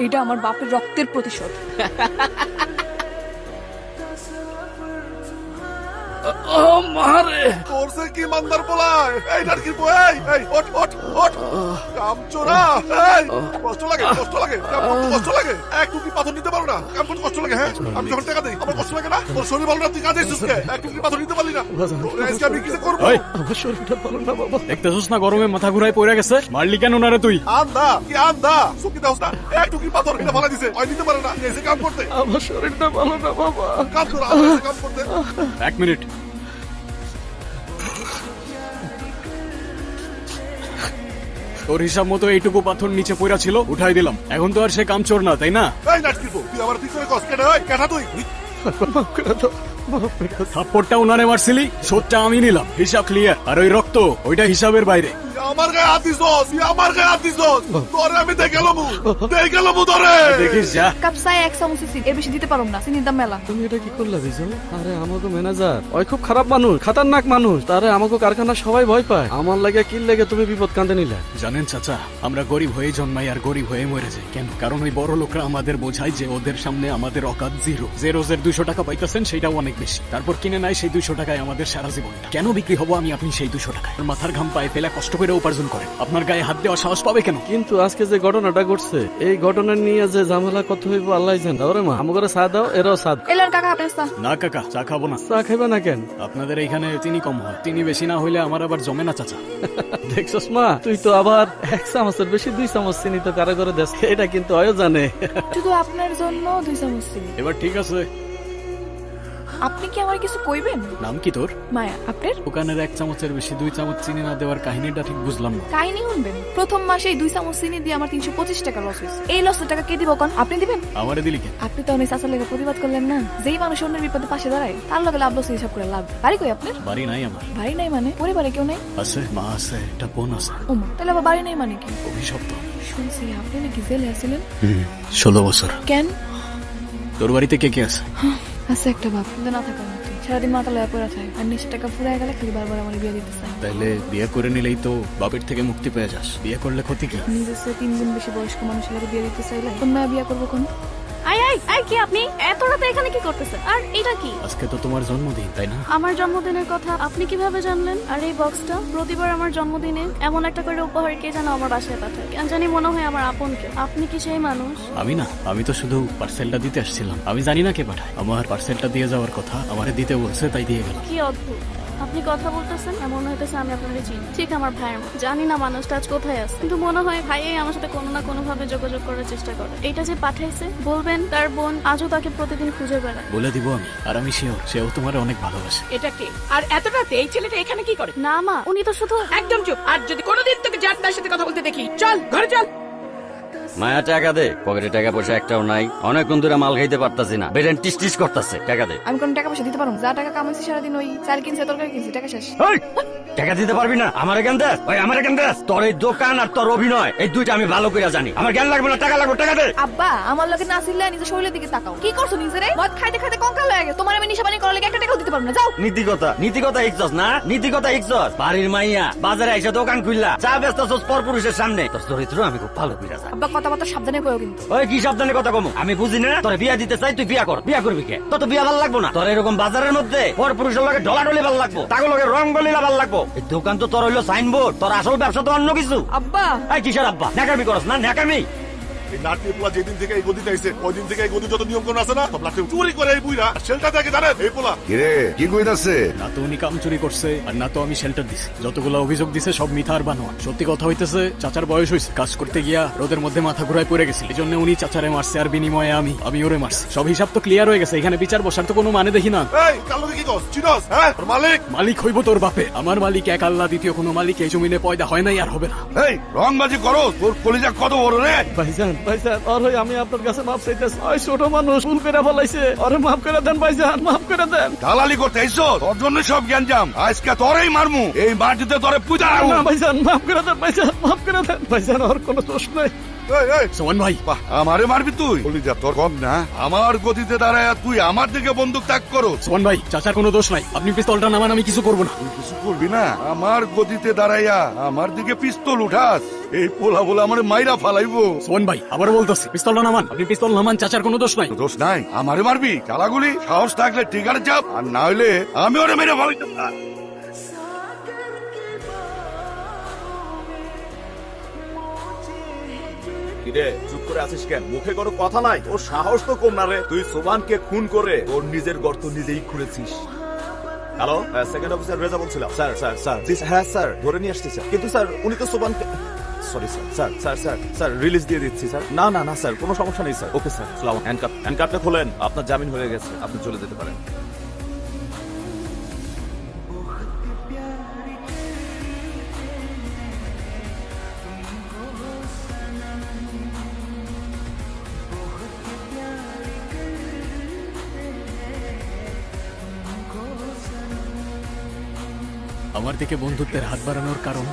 এটা আমার বাপের রক্তের প্রতিশোধ। মারে তোরছে কি মান্দার পোলায় এই নাটকি বই এই ওঠ ওঠ ওঠ কামচোরা এই কষ্ট লাগে কাম করতে কষ্ট লাগে এক টুকরি পাথর নিতে পারো না কাম করতে কষ্ট লাগে হ্যাঁ আমি যখন টাকা দেই আমার কষ্ট লাগে না তোর শরীর ভালো না তুই কাজে এসেছিস কে এক টুকরি পাথর নিতে পারলি না তোরে আজকে আমি কি করব আমার শরীরটা ভালো না বাবা দেখতেছস না গরমে মাথা ঘুরায় পড়ে গেছে মারলি কেন না রে তুই আন্দা সুকি দাও না এক টুকরি পাথর কিনে ফেলা দিছে ওই নিতে পারে না এসে কাম করতে আমার শরীরটা ভালো না বাবা কাম কর কাম করতে এক মিনিট তোর হিসাব মতো এইটুকু পাথর নিচে পড়া ছিল উঠাই দিলাম এখন তো আর সে কামচোর না তাই না এই নাটকি তুই আমার ঠিক করে কষ্ট কেটে ওই কেটা তুই থাপ্পড়টা উনারে মারছিলি শোধটা আমি নিলাম হিসাব ক্লিয়ার আর ওই রক্ত ওইটা হিসাবের বাইরে আমার গায়ে হাত দিছস আমার গায়ে হাত দিছস তোরে আমি দেখে লমু তোরে দেখিস যা কাপ চাই 1 চামচ চিনি এর বেশি দিতে পারুম না, চিনির দাম মেলা। তুমি এটা কি করলা বিজল? আরে আমাকে ম্যানেজার ওই খুব খারাপ মানুষ, খাতারনাক মানুষ, তারে আমাকে কারখানা সবাই ভয় পায়। আমার লাগে কি লাগে তুমি বিপদ কাঁদে নিলে? জানেন চাচা আমরা গরিব হয়ে জন্মাই আর গরিব হয়ে মরে যাই কেন? কারণ ওই বড় লোকরা আমাদের বোঝায় যে ওদের সামনে আমাদের অকাত জিরো। যে রোজের 200 টাকা পাইতেছেন সেটাও অনেক বেশি, তারপর কিনে নেয় সেই 200 টাকায় আমাদের সারা জীবনটা। কেন বিক্রি হবো আমি আপনি সেই 200 টাকায়? মাথার ঘাম পায়ে ফেলে কষ্ট করে উপার্জন করেন, আপনার গায়ে হাত দেওয়া সাহস পাবে কেন? কিন্তু আজকে যে ঘটনাটা ঘটছে এই ঘটনা নিয়ে যে ঝামেলা কত হইব আল্লাহ জানে। ওরে মা আমাকে চা দাও, এরাও চা দাও। এলার কাকা আপনার চা। না কাকা চা খাবো না। চা খাইবা না কেন? আপনাদের এখানে চিনি কম হয়, চিনি বেশি না হইলে আমার আবার জমে না চাচা। দেখছস মা তুই তো আবার 1 চামচের বেশি 2 চামচ চিনি তো কারো করে দেশ, এটা কিন্তু অয় জানে। শুধু আপনার জন্য 2 চামচ চিনি। এবার ঠিক আছে, আপনি কি আমার কিছু কইবেন? নাম কি তোর? মায়া। আপনার? দোকানের 1 চামচের বেশি 2 চামচ চিনি না দেওয়ার কাহিনীটা ঠিক বুঝলাম না। কাহিনী শুনবেন? প্রথম মাসেই 2 চামচ চিনি দিয়ে আমার 325 টাকা লস হয়েছে। এই লসের টাকা কে দিব কোন? আপনি দিবেন? আমারে দিলি কেন? আপনি তো অনেক চাচার লেগে প্রতিবাদ করলেন না। যেই মানুষ অন্যের বিপদে পাশে দাঁড়ায় তার লগে লাভ লস হিসাব করে লাভ। বাড়ি কই আপনার? বাড়ি নাই আমার। বাড়ি নাই মানে? পরিবারে কেউ নাই? আছে, মা আছে, একটা বোন আছে। ও মা, তাহলে আবার বাড়ি নাই মানে কি? অভিশপ্ত। শুনছি আপনি নাকি জেলে আছিলেন। 16 বছর। কেন? তোর বাড়িতে কে কে আছে? আছে একটা বাপ, কিন্তু না থাকার মতো। সারাদিন মাথা লয়া পড়া থাকে আর নিশ্চয় টাকা ফুরায় গেলে খালি বারবার আমার বিয়ে দিতে চায়। তাইলে বিয়ে করে নিলেই তো বাপের থেকে মুক্তি পেয়ে যাস। বিয়ে করলে ক্ষতি কি? নিজের চেয়ে 3 গুণ বেশি বয়স্ক মানুষের লাগে বিয়ে দিতে চাইলে কোন মেয়ে বিয়ে করবো কোন? কি আপনি এত রাতে এখানে কি করতেছেন? আর এটা কি? আজকে তো তোমার জন্মদিন তাই না? আমার জন্মদিনের কথা আপনি কিভাবে জানলেন? আর এই বক্সটা প্রতিবার আমার জন্মদিনে এমন একটা করে উপহার কে যেন আমার বাসায় পাঠায়, কেন জানি মনে হয় আমার আপন কেউ। আপনি কি সেই মানুষ? আমি না, আমি তো শুধু পার্সেলটা দিতে আসছিলাম। আমি জানি না কে পাঠায়। আমার পার্সেলটা দিয়ে যাওয়ার কথা, আমারে দিতে বলছে তাই দিয়ে গেল। কি অদ্ভুত, আপনি কথা বলতেছেন এমন হইতেছে আমি আপনাকে চিনি। ঠিক আমার ভাইয়ের মতো। জানি না মানুষটা আজ কোথায় আছে, কিন্তু মনে হয় ভাইয়াই আমার সাথে কোনো না কোনো ভাবে যোগাযোগ করার চেষ্টা করে। এটা যে পাঠাইছে বলবেন তার বোন আজও তাকে প্রতিদিন খুঁজে বেড়ায়। বলে দিব আমি, আর আমি শিওর সেও তোমার অনেক ভালোবাসে। এটা কে? আর এত রাতে এই ছেলেটা এখানে কি করে? না মা, উনি তো শুধু একদম চুপ। আর যদি কোনোদিন তোকে যার তার সাথে কথা বলতে দেখি, চল ঘরে চল। মায়া টাকা দে, পকেটে টাকা পয়সা একটাও নাই। অনেকক্ষণ ধরে মাল খাইতে পারতাছি না, বেরেন টিস টিস করতেছে। টাকা দে। আমি কোন টাকা পয়সা দিতে পারবো? যা টাকা কামাইছি সারাদিন ওই চাল কিনছে তরকারি কিনছি, টাকা শেষ। এই, টাকা দিতে পারবি না? আমার জ্ঞান দেস, ওই আমার জ্ঞান দেস। তোর এই দোকান আর তোর অভিনয় এই দুইটা আমি ভালো করে জানি। আমার জ্ঞান লাগবে না, টাকা লাগবে, টাকা দে। আব্বা আমার লগে না আসলে নিজের শরীরের দিকে তাকাও। কি করছো নিজেরে? মদ খাইতে খাইতে কঙ্কাল হয়ে গেছে। তোমার আমি নিশাবানি করার লাগে একটা টাকাও দিতে পারবো না। যাও। নীতিকতা ইকছস না, নীতিকতা ইকছস। বাড়ির মাইয়া বাজারে এসে দোকান খুললা চা বেচতেছস পরপুরুষের সামনে। তোর চরিত্র আমি খুব ভালো করে জানি। আব্বা কথাবার্তা সাবধানে কইও কিন্তু। ওই কি সাবধানে কথা কমু? আমি বুঝি না? তোর বিয়া দিতে চাই, তুই বিয়া কর। বিয়া করবি কে? তোর তো বিয়া ভালো লাগবো না। তোর এরকম বাজারের মধ্যে পরপুরুষের লগে ঢলাঢলি ভালো লাগবো, তাকে লগে রঙ্গলীলা ভালো লাগবো। এই দোকান তো তোর হইলো সাইনবোর্ড, তোর আসল ব্যবসা তো অন্য কিছু। আব্বা এই কিসের আব্বা? নাকামি করস না? নাকামি। এই নাটকি পোলা যেদিন থেকে এই গদিতে আইছে ওই দিন থেকে এই গদি যত নিয়ম কানুন আছে না সব লাঠি চুরি করে এই বুইরা শেল্টার থেকে জানেন এই পোলা কিরে কি কইতাছে? না তো উনি কাম চুরি করছে আর না তো আমি শেল্টার দিছি। যতগুলো অভিযোগ দিছে সব মিথ্যা আর বানোয়া। সত্যি কথা হইতেছে চাচার বয়স হয়েছে, কাজ করতে গিয়া রোদের মধ্যে মাথা ঘুরায় পড়ে গেছে। এই জন্য উনি চাচারে মারছে আর বিনিময়ে আমি ওরে মারছি। সব হিসাব তো ক্লিয়ার হয়ে গেছে, এখানে বিচার বসার তো কোনো মানে দেখি না। এই কালো কি কস চিনস? হ্যাঁ তোর মালিক মালিক হইব তোর বাপে। আমার মালিক এক আল্লাহ, দ্বিতীয় কোনো মালিক এই জমিনে পয়দা হয় নাই আর হবে না। এই রংবাজি করো, তোর কলিজা কত বড় রে? ভাইজান আর হই আমি আপনার কাছে মাপ চাইতেছি। ওই ছোট মানুষ ভুল করে ফেলাইছে, ওরে মাফ করে দেন ভাইজান, মাফ করে দেন। দালালি করতে আইছো? তোর জন্য সব জ্ঞান জাম। আজকে তোরেই মারমু, এই মাটিতে তোরে পূজা না ভাইজান মাফ করে দেন, ভাইজান মাফ করে দেন। ভাইজান আর কোনো দোষ নাই। এই সোমান ভাই বাহ, আমারে মারবি তুই বলি যা তোর কম না আমার গতিতে দাঁড়ায় তুই আমার দিকে বন্দুক তাক করো সোমান ভাই চাচার কোনো দোষ নাই, আপনি পিস্তলটা নামান, আমি কিছু করবো না। তুই কিছু করবি না আমার গতিতে দাঁড়াইয়া আমার দিকে পিস্তল উঠাস এই পোলা বলে আমার মাইরা ফালাইবো সোমান ভাই আবার বলতেছি পিস্তলটা নামান, আপনি পিস্তল নামান, চাচার কোনো দোষ নাই। দোষ নাই আমারে মারবি চালাগুলি সাহস থাকলে ঠিকানা চাপ আর না হইলে আমি ওরে মেরে ফালাইতাম না। কিরে চুপ করে আছিস কেন? মুখে কোনো কথা নাই? ওর সাহস তো কম না রে। তুই সোমানকে খুন করে ওর নিজের গর্ত নিজেই খুঁড়েছিস। হ্যালো, সেকেন্ড অফিসার রেজা বলছিলাম। স্যার স্যার স্যার হ্যাঁ স্যার, ধরে নিয়ে আসছি স্যার। কিন্তু স্যার উনি তো সোমানকে sorry sir sir sir sir sir release দিয়ে দিচ্ছি স্যার। না না না স্যার, কোনো সমস্যা নেই স্যার। ওকে স্যার, হ্যান্ডকাপটা খোলেন, আপনার জামিন হয়ে গেছে, আপনি চলে যেতে পারেন। আমার দিকে বন্ধুত্বের হাত বাড়ানোর কারণ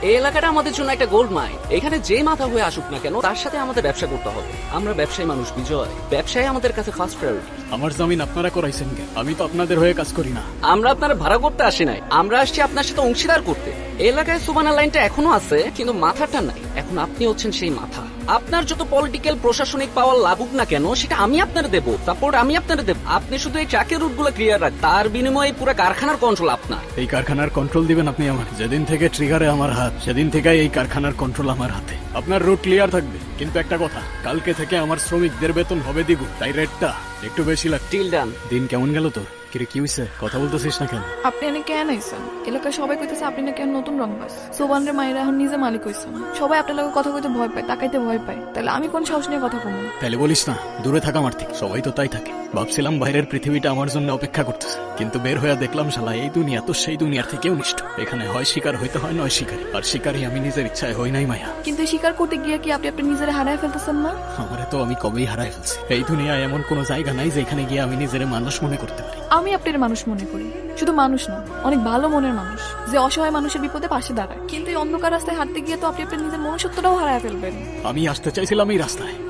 এই এলাকাটা আমাদের জন্য একটা গোল্ড মাইন। এখানে যে মাথা হয়ে আসুক না কেন তার সাথে আমাদের ব্যবসা করতে হবে। আমরা ব্যবসায়ী মানুষ বিজয়, ব্যবসায় আমাদের কাছে ফার্স্ট প্রায়োরিটি। আমার জামিন আপনারা করাইছেন কেন? আমি তো আপনাদের হয়ে কাজ করি না। আমরা আপনারা ভাড়া করতে আসি নাই, আমরা আসছি আপনার সাথে অংশীদার করতে। এই এলাকায় সুবানা লাইনটা এখনো আছে কিন্তু মাথাটা নাই। এখন আপনি হচ্ছেন সেই মাথা। আপনার যত পলিটিক্যাল প্রশাসনিক পাওয়ার লাগুক না কেন সেটা আমি আপনারা দেবো, সাপোর্ট আমি আপনারা দেবো। আপনি শুধু এই ট্রাকের রুটগুলো ক্লিয়ার রাখ, তার বিনিময়ে পুরো কারখানার কন্ট্রোল আপনার। এই কারখানার কন্ট্রোল দিবেন আপনি আমার? যেদিন থেকে ট্রিগারে আমার হাত সেদিন থেকে এই কারখানার কন্ট্রোল আমার হাতে। আপনার রুট ক্লিয়ার থাকবে, কিন্তু একটা কথা, কালকে থেকে আমার শ্রমিকদের বেতন হবে দ্বিগুণ, তাই রেটটা একটু বেশি লাগবে। টিল ডান। দিন কেমন গেল তোর? কিরে কি হইছে? কথা বলতেছিস না কেন? আপনি এনে কেন আইছেন? এলাকায় সবাই কইতেছে আপনি না কেন নতুন রংবাজ। সোবানরে মায়েরা এখন নিজে মালিক হইছেন। সবাই আপনার লগে কথা কইতে ভয় পায়, তাকাইতে ভয় পায়। তাহলে আমি কোন সাহস নিয়ে কথা কমু? তাহলে বলিস না দূরে থাকা আমার থেকে। সবাই তো তাই থাকে। ভাবছিলাম বাইরের পৃথিবীটা আমার জন্য অপেক্ষা করতেছে, কিন্তু বের হয়ে দেখলাম শালা এই দুনিয়া তো সেই দুনিয়ার থেকেও নিষ্ঠ। এখানে হয় শিকার হইতে হয় নয় শিকারী, আর শিকারী আমি নিজের ইচ্ছায় হই নাই মায়া। কিন্তু স্বীকার করতে গিয়ে কি আপনি নিজের হারায় ফেলতেছেন না? আমারে তো আমি কবেই হারাই ফেলছি। এই দুনিয়ায় এমন কোন জায়গা নাই যেখানে গিয়ে আমি নিজের মানুষ মনে করতে পারি। আমি আপনার মানুষ মনে করি, শুধু মানুষ না, অনেক ভালো মনের মানুষ, যে অসহায় মানুষের বিপদে পাশে দাঁড়ায়। কিন্তু এই অন্ধকার রাস্তায় হাঁটতে গিয়ে তো আপনি আপনার নিজের মনুষ্যত্বটাও হারায় ফেলবেন। আমি আসতে চাইছিলাম এই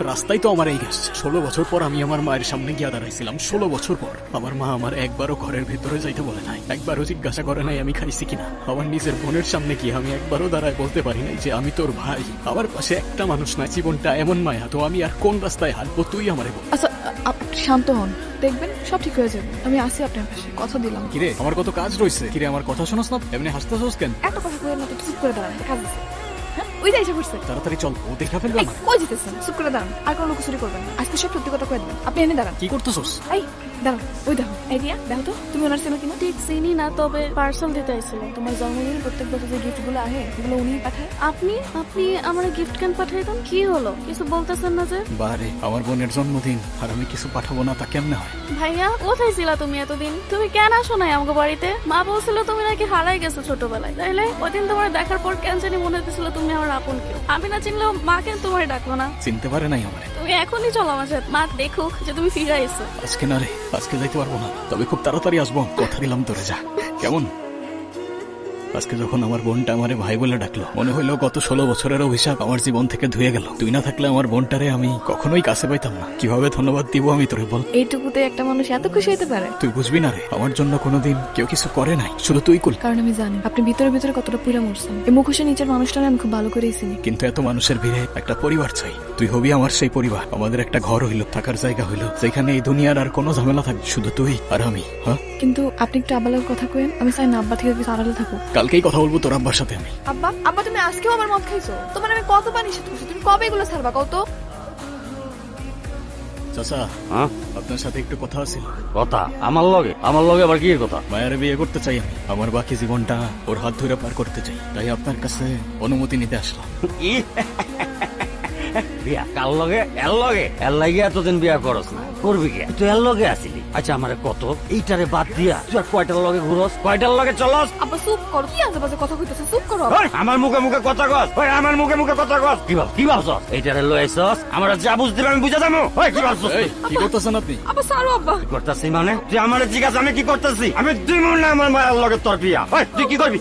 রাস্তায় তো আমার এই গেছে। 16 বছর পর আমি আমার মায়ের সামনে গিয়ে দাঁড়াইছিলাম। 16 বছর পর আমার মা আমার একবারও ঘরের ভেতরে যাইতে বলে নাই, একবারও জিজ্ঞাসা করে নাই আমি খাইছি কিনা। আমার নিজের বোনের সামনে গিয়ে আমি একবারও দাঁড়ায় বলতে পারি নাই যে আমি তোর ভাই। আমার পাশে একটা মানুষ নাই। জীবনটা এমন মায়া, তো আমি আর কোন রাস্তায় হাঁটবো তুই আমারে বল। আচ্ছা আপনি শান্ত হন, দেখবেন সব ঠিক হয়ে যাবে। আমি আসি আপনার পাশে, কথা দিলাম। কিরে আমার কত কাজ রয়েছে। কিরে আমার কথা শোনাস না? এমনি হাসতেছস কেন? একটা কথা কইেন না তো, চুপ করে দাঁড়ান, কাজ আছে। হ্যাঁ ওই যে এসে পড়ছে। তাড়াতাড়ি চল, ও দেখা ফেলবে এই, আমার। কই যেতেছেন? চুপ করে দাঁড়ান, আর কোনো লুকোচুরি করবেন না। আজকে সব সত্যি কথা কয়ে দেবেন। আপনি এনে দাঁড়ান। কি করতেছস? এই দাঁড়াও, ওই দেখো, এই রিয়া দেখো তো, তুমি ওনার চেনো কিনা? ঠিক চিনি না, তবে পার্সেল দিতে আইছিল। তোমার জন্মদিনে প্রত্যেক বছর যে গিফট গুলো আহে এগুলো উনিই পাঠায়। আপনি আমার গিফট কেন পাঠাইতেন? কি হলো? কিছু বলতেছেন না যে? বারে আমার বোনের জন্মদিন আর আমি কিছু পাঠাবো না তা কেমনে হয়? ভাইয়া কোথায় ছিলা তুমি এতদিন? তুমি কেন আসো নাই আমাকে বাড়িতে? মা বলছিল তুমি নাকি হারাই গেছো ছোটবেলায়। তাইলে ওই দিন তোমার দেখার পর কেন জানি মনে হতেছিল তুমি আমার আপন কেউ। আমি না চিনলেও মা কেন তোমার ডাকবো না? চিনতে পারে নাই আমারে। তুমি এখনই চলো আমার সাথে, মা দেখুক যে তুমি ফিরে আইছো। আজকে না রে, আজকে যাইতে পারবো না, তবে খুব তাড়াতাড়ি আসবো। কথা দিলাম তোরে, যা কেমন? আজকে যখন আমার বোনটা আমারে ভাই বলে ডাকলো, মনে হইলো গত 16 বছরের অভিশাপ আমার জীবন থেকে ধুয়ে গেল। তুই না থাকলে আমার বোনটারে আমি কখনোই কাছে পাইতাম না। কিভাবে ধন্যবাদ দিব আমি তোরে বল? এইটুকুতে একটা মানুষ এত খুশি হতে পারে? তুই বুঝবি না রে, আমার জন্য কোনোদিন কেউ কিছু করে নাই, শুধু তুই করলি। কারণ আমি জানি আপনি ভিতরে ভিতরে কতটা পুরা মরছেন। এই মুখোশের নিচের মানুষটা আমি খুব ভালো করেই চিনি। কিন্তু এত মানুষের ভিড়ে একটা পরিবার চাই। তুই হবি আমার সেই পরিবার। আমাদের একটা ঘর হইলো, থাকার জায়গা হইলো, যেখানে এই দুনিয়ার আর কোনো ঝামেলা থাকবে, শুধু তুই আর আমি। হ্যাঁ কিন্তু আপনি একটু আব্বার কথা কইেন। আমি চাই না আব্বা থেকে কিছু আড়ালে থাকুক। কালকেই কথা বলবো তোর আব্বার সাথে আমি। আব্বা আব্বা তুমি আজকেও আমার মদ খাইছো? তোমার আমি কতবার নিষেধ করছি, তুমি কবে এগুলো ছাড়বা কত? চাচা হ্যাঁ আপনার সাথে একটু কথা আছে। কথা আমার লগে আবার কি কথা? মায়ের বিয়ে করতে চাই আমি। আমার বাকি জীবনটা ওর হাত ধরে পার করতে চাই, তাই আপনার কাছে অনুমতি নিতে আসলাম। বিয়া কার লগে? এর লাগে এতদিন বিয়া করস না, করবি কে? তুই এর লগে আসিলি। আচ্ছা আমারে কত এইটারে বাদ দিয়া তুই আর কয়টার লগে ঘুরস, কয়টার লগে চলস? আব্বা চুপ করো, কি আজে বাজে কথা কইতেছো? চুপ করো। ওই, আমার মুখে মুখে কথা কস। ওই আমার মুখে মুখে কথা কস। কি ভাবছস? এইটারে লই আইছস, আমরা যা বুঝতে আমি বুঝা যাবো। ওই কি ভাবছস? এই, কি করতেছেন আপনি? আব্বা সারো আব্বা। কি করতেছি মানে? তুই আমারে জিজ্ঞাস আমি কি করতেছি? আমি দুই মন না আমার মায়ের লগে তোর বিয়া। ওই তুই কি করবি?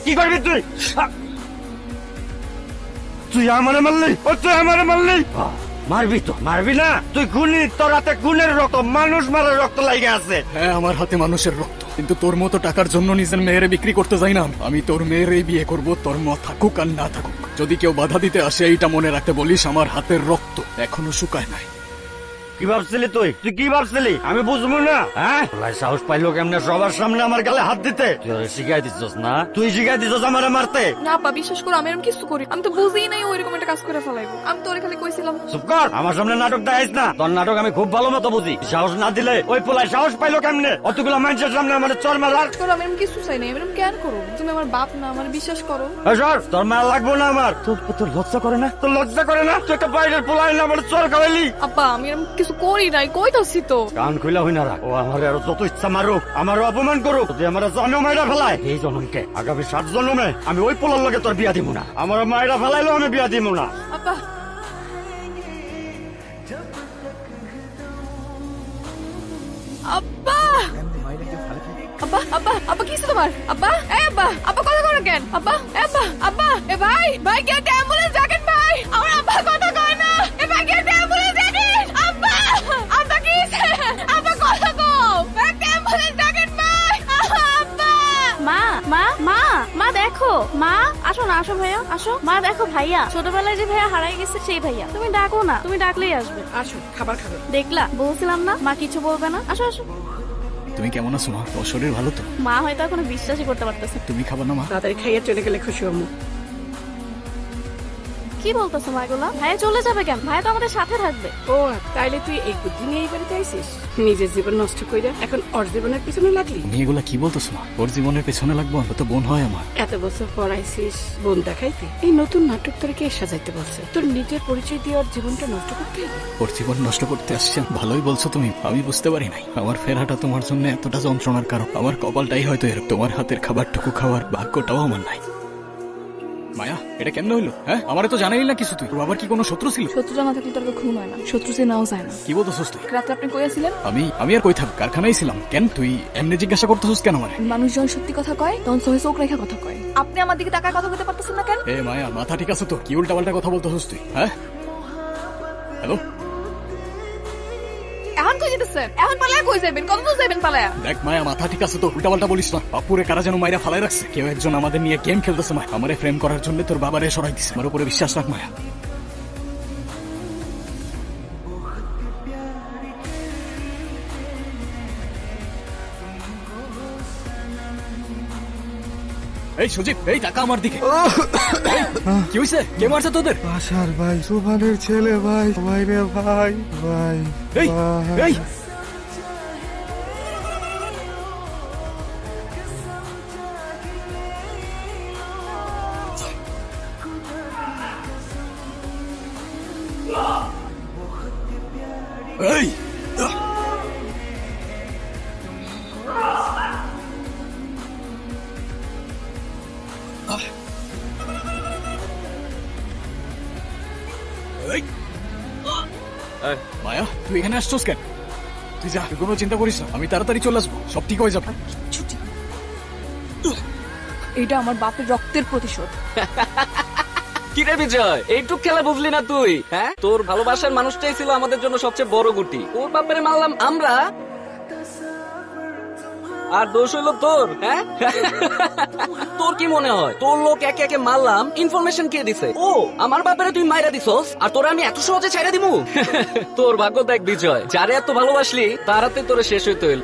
তুই তুই আমারে মারলি, ও তুই আমারে মারলি। মারবি তো, মারবি না? তুই খুনি, তোর হাতে খুনের রক্ত, মানুষ মারার রক্ত লাগে আছে। হ্যাঁ, আমার হাতে মানুষের রক্ত, কিন্তু তোর মতো টাকার জন্য নিজের মেয়েরে বিক্রি করতে যাই না। আমি তোর মেয়েরই বিয়ে করব, তোর মা থাকুক আর না থাকুক। যদি কেউ বাধা দিতে আসে এইটা মনে রাখতে বলিস, আমার হাতের রক্ত এখনো শুকায় নাই। কি ভাবছিলি তুই? তুই কি ভাবছিলি আমি বুঝবো না? হ্যাঁ, সাহস পাইলো কেমনে সবার সামনে আমার গালে হাত দিতে? তুই ওরে শিখাই দিচ্ছস না? তুই শিখাই দিচ্ছস আমারে মারতে? না আপা, বিশ্বাস করো আমি এরকম কিছু করি, আমি তো বুঝি নাই ওইরকম একটা কাজ করে ফেলাইবো। আমি তো ওরে খালি কইছিলাম। চুপ কর, আমার সামনে নাটক দেখাইস না। তোর নাটক আমি খুব ভালো মতো বুঝি। সাহস না দিলে ওই পোলায় সাহস পাইলো কেমনে অতগুলো মানুষের সামনে আমার চর মারার? করো, আমি এরকম কিছু চাই না। আমি এরকম কেন করো? তুমি আমার বাপ না, আমার বিশ্বাস করো। সর, তোর মায়া লাগবো না আমার। তোর লজ্জা করে না? তোর লজ্জা করে না? তুই একটা বাইরের পোলায় না আমার চর খাওয়াইলি। আপা, আমি এরকম কিছু করি নাই, কইতাছি তো। কান খুলা হই না রাখ। ও আমার আরো যত ইচ্ছা মারুক, আমারও অপমান করুক, যদি আমার জন্ম মায়েরা ফেলায়, এই জন্মকে আগামী 7 জন্মে আমি ওই পোলার লগে তোর বিয়া দিব না। আমার মায়েরা ফেলাইলেও আমি বিয়া দিব না। আপা, আব্বা, আব্বা, আব্বা, আব্বা কি হইছে তোমার? আব্বা, এ আব্বা, আব্বা কথা কর কেন? আব্বা, এ আব্বা, আব্বা, এ ভাই, ভাই কি একটা অ্যাম্বুলেন্স ডাকেন ভাই। আমার আব্বা কথা কয় না। এ ভাই কি একটা অ্যাম্বুলেন্স ডাকেন। আব্বা, আব্বা কি হইছে? আব্বা কথা কও। একটা অ্যাম্বুলেন্স ডাকেন ভাই। আব্বা। মা মা মা মা দেখো, মা আসো না, আসো ভাইয়া আসো। মা দেখো, ভাইয়া ছোটবেলায় যে ভাইয়া হারাই গেছে সেই ভাইয়া। তুমি ডাকো না, তুমি ডাকলেই আসবে। আসো, খাবার খাবে। দেখলা, বলছিলাম না মা কিছু বলবে না। আসো আসো। তুমি কেমন আছো মা? তোর শরীর ভালো তো? মা হয়তো এখনো বিশ্বাসই করতে পারতেছে। তুমি খাবার না মা? তাড়াতাড়ি খাইয়ে চলে গেলে খুশি হবো। কি বলতেছো মা এগুলা? ভাইয়া চলে যাবে কেন? ভাইয়া তো আমাদের সাথে থাকবে। ও তাইলে তুই এই বুদ্ধি নিয়ে এই বাড়িতে আইসিস? নিজের জীবন নষ্ট কইরা এখন ওর জীবনের পিছনে লাগলি? তুমি এগুলা কি বলতেছো মা? ওর জীবনের পেছনে লাগবো? ও তো বোন হয় আমার। এত বছর পর আইসিস বোন দেখাইতে? এই নতুন নাটক তোর কে সাজাইতে বলছে? তোর নিজের পরিচয় দিয়ে ওর জীবনটা নষ্ট করতে হবে? ওর জীবন নষ্ট করতে আসছেন? ভালোই বলছো তুমি, আমি বুঝতে পারি নাই। আমার ফেরাটা তোমার জন্য এতটা যন্ত্রণার কারণ। আমার কপালটাই হয়তো এরকম। তোমার হাতের খাবারটুকু খাওয়ার ভাগ্যটাও আমার নাই। মায়া, এটা কেমন হইলো? হ্যাঁ, আমারে তো জানাইলি না কিছু। তুই তোর আবার কি কোনো শত্রু ছিল? শত্রু জানা থাকলে তোর খুন হয় না, শত্রু যে নাও যায় না। কি বলতেছিস তুই? রাতে আপনি কইয়াছিলেন? আমি আর কই থাক, কারখানায় ছিলাম। কেন তুই এমনি জিজ্ঞাসা করতেছিস কেন মানে? মানুষ যখন সত্যি কথা কয় তখন চোখে চোখ রেখা কথা কয়। আপনি আমার দিকে টাকা কথা বলতে পারতেছেন না কেন? এ মায়া, মাথা ঠিক আছে তো? কি উল্টা পাল্টা কথা বলতেছিস তুই? হ্যাঁ, হ্যালো, এখন কই যেতেছেন? এখন পালায়া কই যাবেন? কত দূর যাবেন পালায়া? দেখ মায়া, মাথা ঠিক আছে তো? উল্টা পাল্টা বলিস না। বাপুরে কারা যেন মাইরা ফালাই রাখছে। কেউ একজন আমাদের নিয়ে গেম খেলতেছে মায়া। আমারে ফ্রেম করার জন্য তোর বাবারে সরাই দিছে। আমার উপরে বিশ্বাস রাখ মায়া। এই সুজিত, এই টাকা আমার দিকে। কি হয়েছে? কে মারছে তোদের? বাসার ভাই, সুভানের ছেলে ভাই। ভাই রে ভাই, ভাই এই এই এই এই, মায়া, তুই এখানে আসছোস কেন? তুই যা, তুই কোনো চিন্তা করিস না, আমি তাড়াতাড়ি চলে আসবো, সব ঠিক হয়ে যাবে। এটা আমার বাপের রক্তের প্রতিশোধ। কিরে বিজয়, এইটুক খেলা বুঝলি না তুই? হ্যাঁ, তোর ভালোবাসার মানুষটাই ছিল আমাদের জন্য সবচেয়ে বড় গুটি। ওর বাপের মারলাম আমরা, আর দোষ হইলো তোর। হ্যাঁ, তোর কি মনে হয় তোর লোক একে একে মারলাম, ইনফরমেশন কে দিছে? ও আমার বাপেরে তুই মাইরা দিছস, আর তোরা আমি এত সহজে ছাইরা দিমু? তোর ভাগ্য দেখ বিজয়, যারে এত ভালোবাসলি তারাতে তোরে শেষ হইতে হইল।